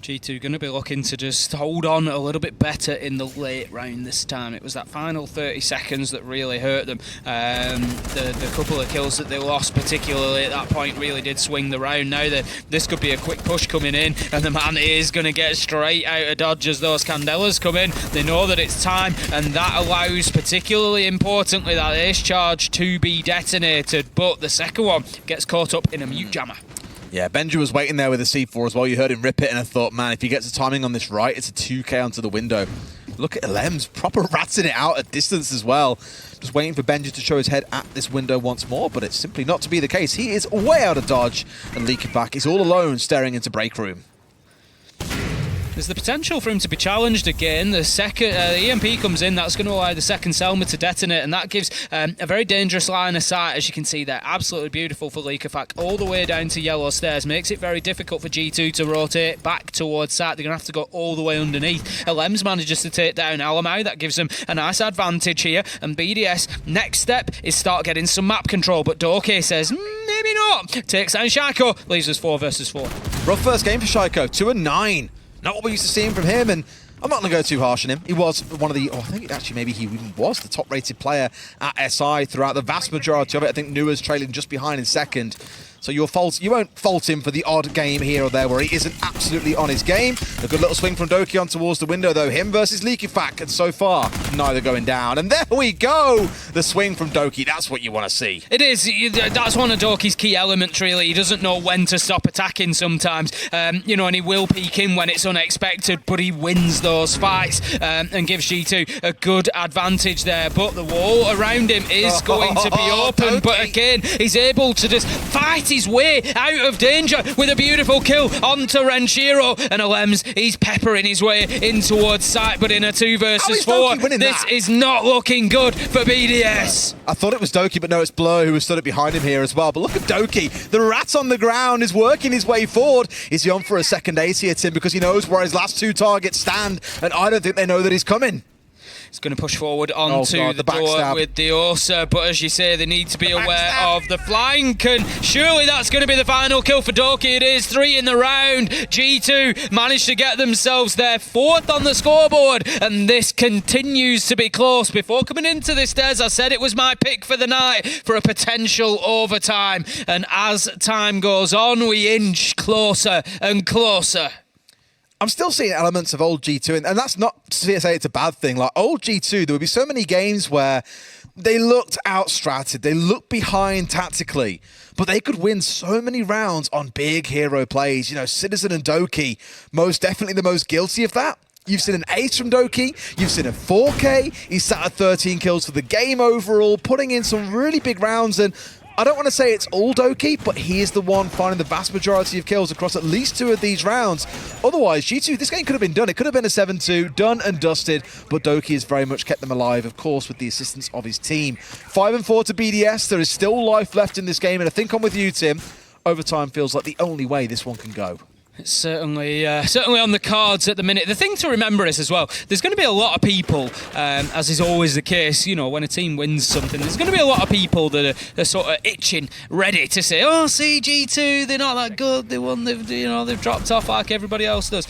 G2 going to be looking to just hold on a little bit better in the late round this time. It was that final 30 seconds that really hurt them. The couple of kills that they lost, particularly at that point, really did swing the round. Now that this could be a quick push coming in, and the man is going to get straight out of dodge as those Candelas come in. They know that it's time, and that allows, particularly importantly, that ace charge to be detonated. But the second one gets caught up in a mute jammer. Yeah, Benja was waiting there with a C4 as well. You heard him rip it, and I thought, man, if he gets the timing on this right, it's a 2K onto the window. Look at Alems, proper ratting it out at distance as well. Just waiting for Benja to show his head at this window once more, but it's simply not to be the case. He is way out of dodge, and leaking back. He's all alone staring into break room. There's the potential for him to be challenged again. The second EMP comes in, that's going to allow the second Selma to detonate, and that gives a very dangerous line of sight, as you can see there. Absolutely beautiful for Leakafak, all the way down to yellow stairs. Makes it very difficult for G2 to rotate back towards site. They're going to have to go all the way underneath. Alems manages to take down Alamau. That gives them a nice advantage here. And BDS, next step is start getting some map control, but Doki says, maybe not. Takes down Shaiko, leaves us 4 versus 4. Rough first game for Shaiko, 2-9. Not what we used to see from him, and I'm not going to go too harsh on him. He was one of the, I think actually maybe he even was the top-rated player at SI throughout the vast majority of it. I think Nua's trailing just behind in second. So you won't fault him for the odd game here or there where he isn't absolutely on his game. A good little swing from Doki on towards the window, though. Him versus Leakifak, and so far, neither going down. And there we go! The swing from Doki, that's what you want to see. It is. That's one of Doki's key elements, really. He doesn't know when to stop attacking sometimes, and he will peek in when it's unexpected, but he wins those fights and gives G2 a good advantage there. But the wall around him is going to be open, but again, he's able to just fight his way out of danger with a beautiful kill onto Renshiro, and Alems, he's peppering his way in towards site, but in a 2 versus 4, this is not looking good for BDS. I thought it was Doki, but no, it's Blur who stood up behind him here as well. But look at Doki, the rat on the ground is working his way forward. Is he on for a second ace here, Tim, because he knows where his last 2 targets stand, and I don't think they know that he's coming. It's going to push forward onto God, the door backstab. with the Ursa, but as you say, they need to be aware of the flank, and surely that's going to be the final kill for Doki. It is 3 in the round. G2 managed to get themselves their 4th on the scoreboard, and this continues to be close. Before coming into this, Des, I said it was my pick for the night for a potential overtime, and as time goes on, we inch closer and closer. I'm still seeing elements of old G2, and that's not to say it's a bad thing. Like old G2, there would be so many games where they looked outstratted, they looked behind tactically, but they could win so many rounds on big hero plays. You know, Citizen and Doki, most definitely the most guilty of that. You've seen an ace from Doki, you've seen a 4K, he's sat at 13 kills for the game overall, putting in some really big rounds, and I don't want to say it's all Doki, but he is the one finding the vast majority of kills across at least 2 of these rounds. Otherwise, G2, this game could have been done. It could have been a 7-2, done and dusted, but Doki has very much kept them alive, of course, with the assistance of his team. 5-4 to BDS. There is still life left in this game, and I think I'm with you, Tim. Overtime feels like the only way this one can go. It's certainly on the cards at the minute. The thing to remember is as well, there's going to be a lot of people, as is always the case, you know, when a team wins something, there's going to be a lot of people that are sort of itching, ready to say, oh, see, G2, they're not that good, they won, they've dropped off like everybody else does.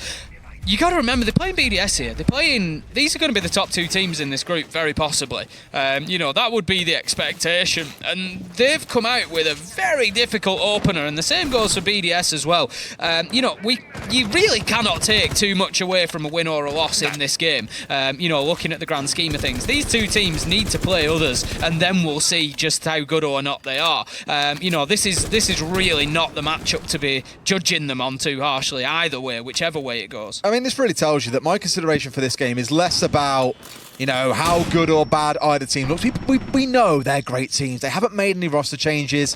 You got to remember, they're playing BDS here. These are going to be the top 2 teams in this group, very possibly. You know, that would be the expectation. And they've come out with a very difficult opener, and the same goes for BDS as well. You know, you really cannot take too much away from a win or a loss in this game. You know, looking at the grand scheme of things, these 2 teams need to play others, and then we'll see just how good or not they are. You know, this is really not the matchup to be judging them on too harshly either way, whichever way it goes. I mean, this really tells you that my consideration for this game is less about, you know, how good or bad either team looks. We know they're great teams. They haven't made any roster changes.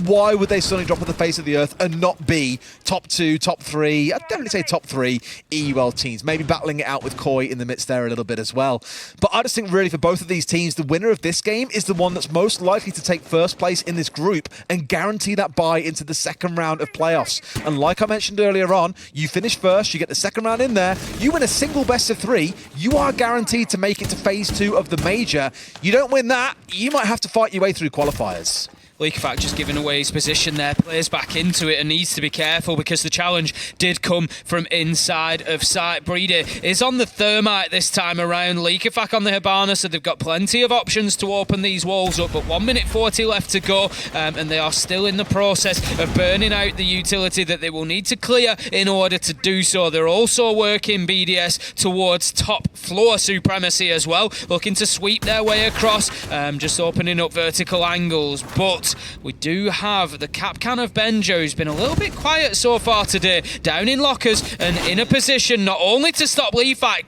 Why would they suddenly drop off the face of the earth and not be top 2, top 3, I'd definitely say top 3 EUL teams, maybe battling it out with Koi in the midst there a little bit as well. But I just think really for both of these teams, the winner of this game is the one that's most likely to take first place in this group and guarantee that bye into the second round of playoffs. And like I mentioned earlier on, you finish first, you get the second round in there, you win a single best of 3, you are guaranteed to make it to phase 2 of the major. You don't win that, you might have to fight your way through qualifiers. Leakfact just giving away his position there, plays back into it and needs to be careful because the challenge did come from inside of sight. Breeder is on the Thermite this time around. Leakfact on the Hibana, so they've got plenty of options to open these walls up, but 1 minute 40 left to go, and they are still in the process of burning out the utility that they will need to clear in order to do so. They're also working BDS towards top floor supremacy as well, looking to sweep their way across, just opening up vertical angles, but we do have the Capcan of Benjo, who's been a little bit quiet so far today, down in lockers and in a position not only to stop Leakfact,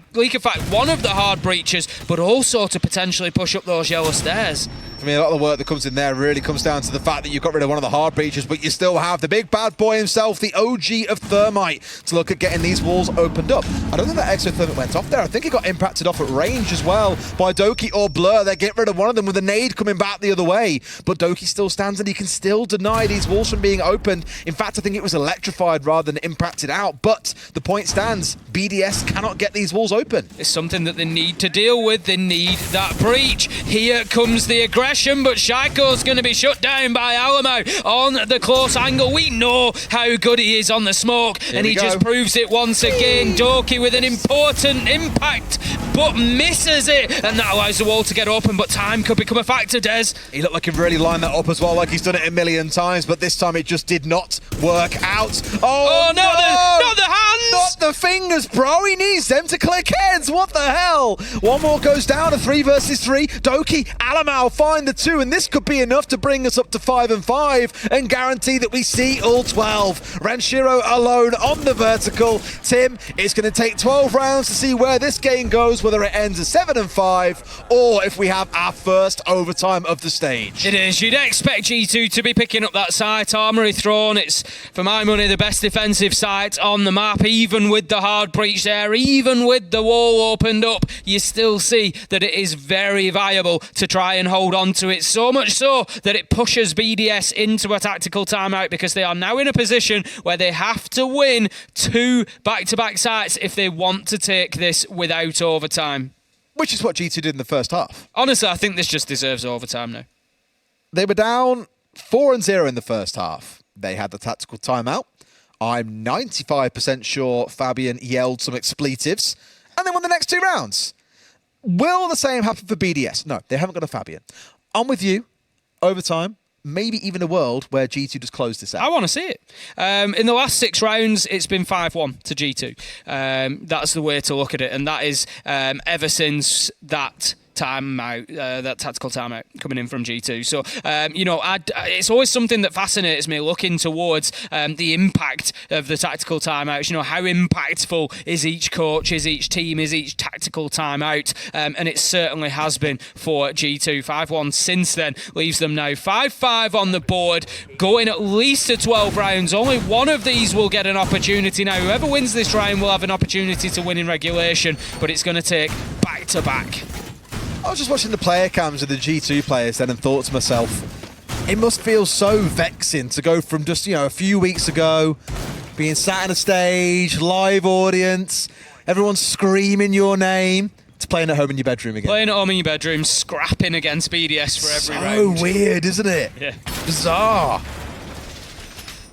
one of the hard breaches, but also to potentially push up those yellow stairs. For me, a lot of the work that comes in there really comes down to the fact that you got rid of one of the hard breaches, but you still have the big bad boy himself, the OG of Thermite, to look at getting these walls opened up. I don't think that exothermic went off there. I think it got impacted off at range as well by Doki or Blur. They get rid of one of them with a nade coming back the other way, but Doki still stands and he can still deny these walls from being opened. In fact, I think it was electrified rather than impacted out, but the point stands. BDS cannot get these walls open. It's something that they need to deal with. They need that breach. Here comes the aggression, but Shaiko's going to be shut down by Alamo on the close angle. We know how good he is on the smoke, and he just proves it once again. Doki with an important impact, but misses it, and that allows the wall to get open, but time could become a factor, Des. He looked like he really lined that up as well, like he's done it a million times, but this time it just did not work out. Oh no! Not the hands! Not the fingers, bro! He needs them to click heads! What the hell? One more goes down, a 3 versus 3. Doki, Alamau find the 2, and this could be enough to bring us up to 5-5 and guarantee that we see all 12. Ranshiro alone on the vertical. Tim, it's going to take 12 rounds to see where this game goes, whether it ends at 7-5 or if we have our first overtime of the stage. It is. You'd expect G2 to be picking up that site. Armory Throne, it's, for my money, the best defensive site on the map, even with the hard breach there, even with the wall opened up, you still see that it is very viable to try and hold on to it, so much so that it pushes BDS into a tactical timeout because they are now in a position where they have to win 2 back-to-back sites if they want to take this without overtime. Which is what G2 did in the first half. Honestly, I think this just deserves overtime now. They were down 4-0 in the first half. They had the tactical timeout. I'm 95% sure Fabian yelled some expletives, and they won the next 2 rounds. Will the same happen for BDS? No, they haven't got a Fabian. I'm with you. Overtime. Maybe even a world where G2 just closed this out. I want to see it. In the last 6 rounds, it's been 5-1 to G2. That's the way to look at it, and that is ever since that timeout, that tactical timeout coming in from G2. So, it's always something that fascinates me, looking towards the impact of the tactical timeouts. How impactful is each coach, is each team, is each tactical timeout? And it certainly has been for G2. 5-1 since then leaves them now 5-5 on the board, going at least to 12 rounds. Only one of these will get an opportunity now. Whoever wins this round will have an opportunity to win in regulation, but it's going to take back-to-back. I was just watching the player cams of the G2 players then and thought to myself, it must feel so vexing to go from just, a few weeks ago, being sat on a stage, live audience, everyone screaming your name, to playing at home in your bedroom again. Playing at home in your bedroom, scrapping against BDS for every round. So weird, isn't it? Yeah. Bizarre.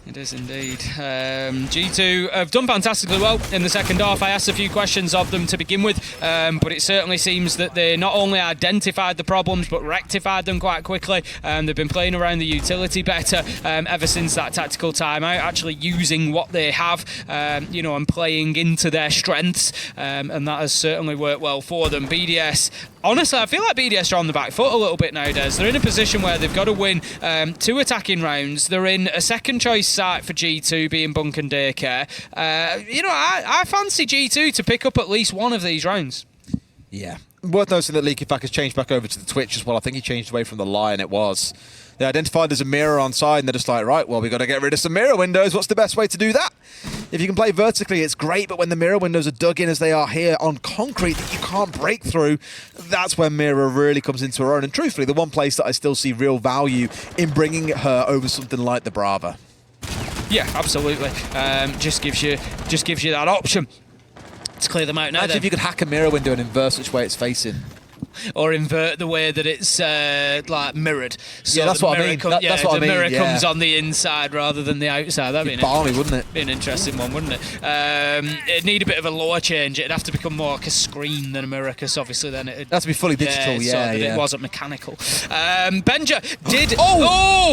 It is indeed. G2 have done fantastically well in the second half. I asked a few questions of them to begin with, but it certainly seems that they not only identified the problems but rectified them quite quickly. They've been playing around the utility better ever since that tactical timeout, actually using what they have, and playing into their strengths, and that has certainly worked well for them. BDS, honestly, I feel like BDS are on the back foot a little bit nowadays. They're in a position where they've got to win 2 attacking rounds. They're in a second choice site for G2, being Bunk and Daycare. I fancy G2 to pick up at least one of these rounds. Yeah. Worth noting that Leaky Fack has changed back over to the Twitch as well. I think he changed away from the Lion, it was. They identified there's a mirror on side, and they're just like, right, well, we've got to get rid of some mirror windows. What's the best way to do that? If you can play vertically, it's great, but when the mirror windows are dug in as they are here on concrete that you can't break through, that's when Mira really comes into her own. And truthfully, the one place that I still see real value in bringing her over something like the Brava. Yeah, absolutely. Just gives you that option to clear them out now. Imagine if you could hack a mirror window and inverse which way it's facing. Or invert the way that it's mirrored. So yeah, that's what I mean. That's what I mean. The mirror comes on the inside rather than the outside. That'd be balmy, wouldn't it? Be an interesting one, wouldn't it? It'd need a bit of a lower change. It'd have to become more like a screen than a mirror, because obviously then it'd have to be fully digital. So that it wasn't mechanical. Benja did.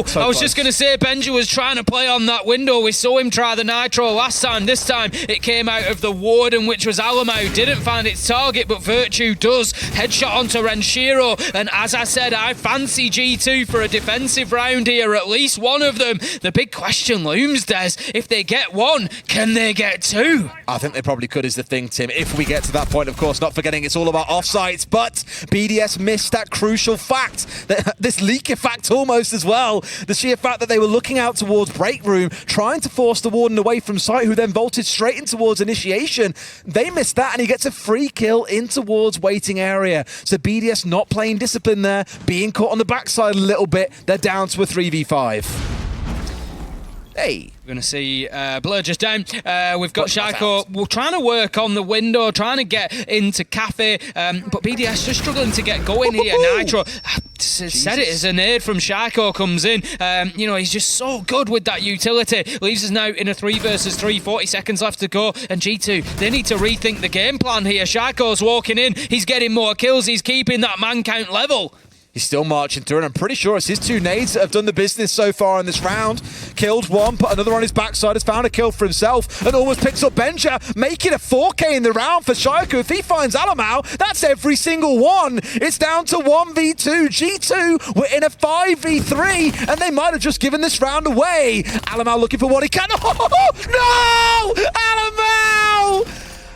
So I was just going to say, Benja was trying to play on that window. We saw him try the nitro last time. This time it came out of the warden, which was Alamo. Didn't find its target, but Virtue does. Headshot onto Renshiro, and as I said, I fancy G2 for a defensive round here, at least one of them. The big question looms, Des. If they get one, can they get 2? I think they probably could, is the thing, Tim. If we get to that point, of course, not forgetting it's all about offsides, but BDS missed that crucial fact, this leaky fact almost as well. The sheer fact that they were looking out towards break room, trying to force the warden away from site, who then vaulted straight in towards initiation. They missed that, and he gets a free kill in towards waiting area. So BDS not playing discipline there, being caught on the backside a little bit. They're down to a 3v5. Hey. We're going to see Blur just down. We've got Shaiko. We're trying to work on the window, trying to get into Cafe, but BDS just struggling to get going here. Nitro said it as a nade from Shaiko comes in. He's just so good with that utility. Leaves us now in a 3 versus 3, 40 seconds left to go. And G2, they need to rethink the game plan here. Shaiko's walking in. He's getting more kills. He's keeping that man count level. He's still marching through, and I'm pretty sure it's his 2 nades that have done the business so far in this round. Killed one, put another on his backside, has found a kill for himself, and almost picks up Benja, making a 4K in the round for Shaiko. If he finds Alamau, that's every single one. It's down to 1v2. G2 were in a 5v3, and they might have just given this round away. Alamau looking for what he can. Oh, no! Alamau!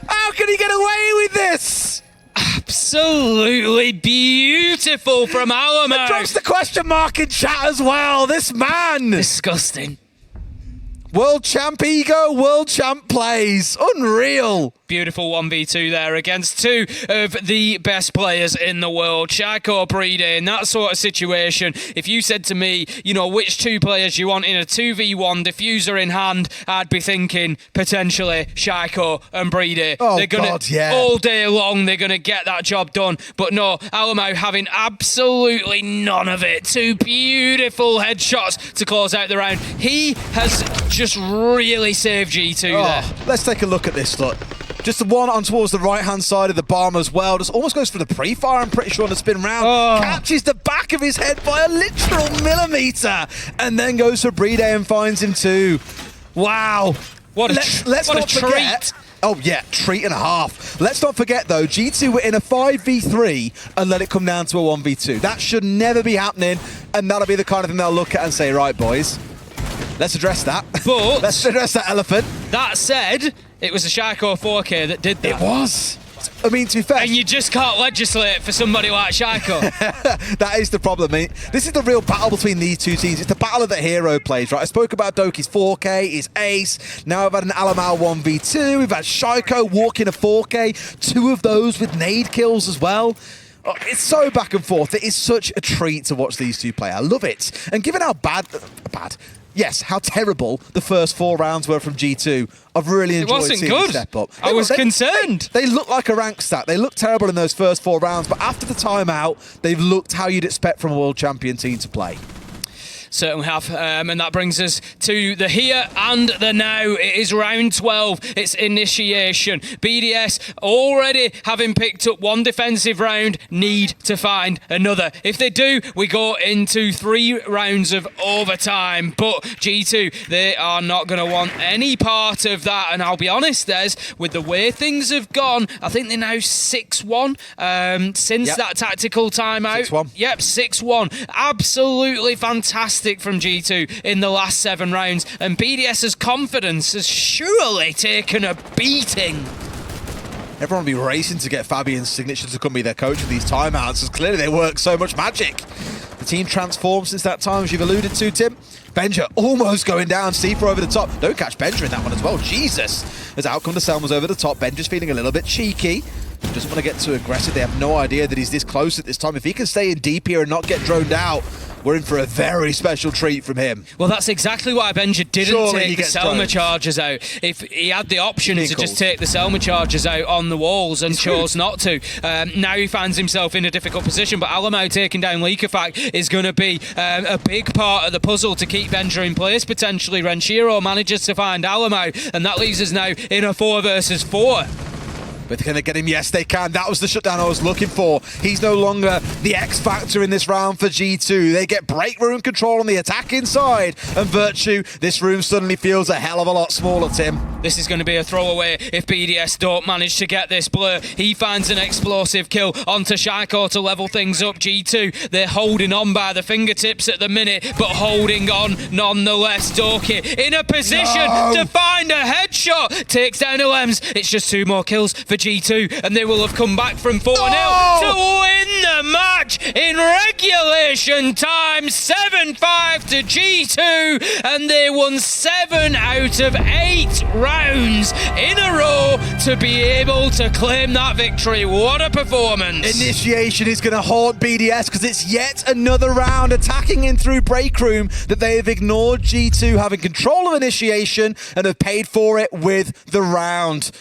How can he get away with this? Absolutely beautiful from Alamo. And drops the question mark in chat as well. This man. Disgusting. World champ ego, world champ plays. Unreal. Beautiful 1v2 there against two of the best players in the world, Shaiko, BDS. In that sort of situation, if you said to me, you know, which two players you want in a 2v1 diffuser in hand, I'd be thinking potentially Shaiko and BDS. Oh, they're gonna, God, yeah. all day long, they're going to get that job done. But no, Alamo having absolutely none of it. Two beautiful headshots to close out the round. He has just really saved G2 there. Let's take a look at this, look. Just the one on towards the right-hand side of the bomb as well. Just almost goes for the pre-fire, I'm pretty sure, on the spin round. Catches the back of his head by a literal millimeter. And then goes for BDS and finds him too. Wow. Let's not forget. Oh, yeah, treat and a half. Let's not forget, though, G2 were in a 5v3 and let it come down to a 1v2. That should never be happening, and that'll be the kind of thing they'll look at and say, right, boys, let's address that. But let's address that elephant. That said, it was the Shaiko 4K that did that. It was. I mean, to be fair... And you just can't legislate for somebody like Shaiko. That is the problem, mate. This is the real battle between these two teams. It's the battle of the hero plays, right? I spoke about Doki's 4K, his ace. Now we've had an Alamal 1v2. We've had Shaiko walking a 4K. Two of those with nade kills as well. It's so back and forth. It is such a treat to watch these two play. I love it. And given how yes, how terrible the first 4 rounds were from G2, I've really enjoyed seeing the step up. I was concerned. They look like a rank stat. They look terrible in those first 4 rounds, but after the timeout, they've looked how you'd expect from a world champion team to play. Certainly have, and that brings us to the here and the now. It is round 12, it's initiation. BDS already having picked up 1 defensive round, need to find another. If they do, we go into 3 rounds of overtime, but G2, they are not going to want any part of that, and I'll be honest, Des, with the way things have gone, I think they're now 6-1 since that tactical timeout. 6-1. Yep, 6-1. Absolutely fantastic from G2 in the last 7 rounds, and BDS's confidence has surely taken a beating. Everyone will be racing to get Fabian's signature to come be their coach for these timeouts, as clearly they work so much magic. The team transformed since that time, as you've alluded to, Tim. Benja almost going down, C4 over the top. Don't catch Benja in that one as well, Jesus. As outcome to Selma's over the top, Benja's feeling a little bit cheeky. Doesn't want to get too aggressive. They have no idea that he's this close at this time. If he can stay in deep here and not get droned out, we're in for a very special treat from him. Well, that's exactly why Benja didn't take the Selma charges out. If he had the option to just take the Selma charges out on the walls and chose not to. Now he finds himself in a difficult position, but Alamo taking down Leakafak is going to be a big part of the puzzle to keep Benja in place, potentially. Renshiro manages to find Alamo, and that leaves us now in a 4 versus 4. But can they get him? Yes, they can. That was the shutdown I was looking for. He's no longer the X factor in this round for G2. They get break room control on the attack inside. And Virtue, this room suddenly feels a hell of a lot smaller, Tim. This is going to be a throwaway if BDS don't manage to get this blur. He finds an explosive kill onto Shaiko to level things up. G2, they're holding on by the fingertips at the minute, but holding on nonetheless. Doki in a position to find a headshot. Takes down Alems. It's just 2 more kills for G2, and they will have come back from 4-0 to win the match in regulation time. 7-5 to G2, and they won 7 out of 8 rounds in a row to be able to claim that victory. What a performance. Initiation is going to haunt BDS because it's yet another round attacking in through break room that they have ignored G2 having control of initiation and have paid for it with the round.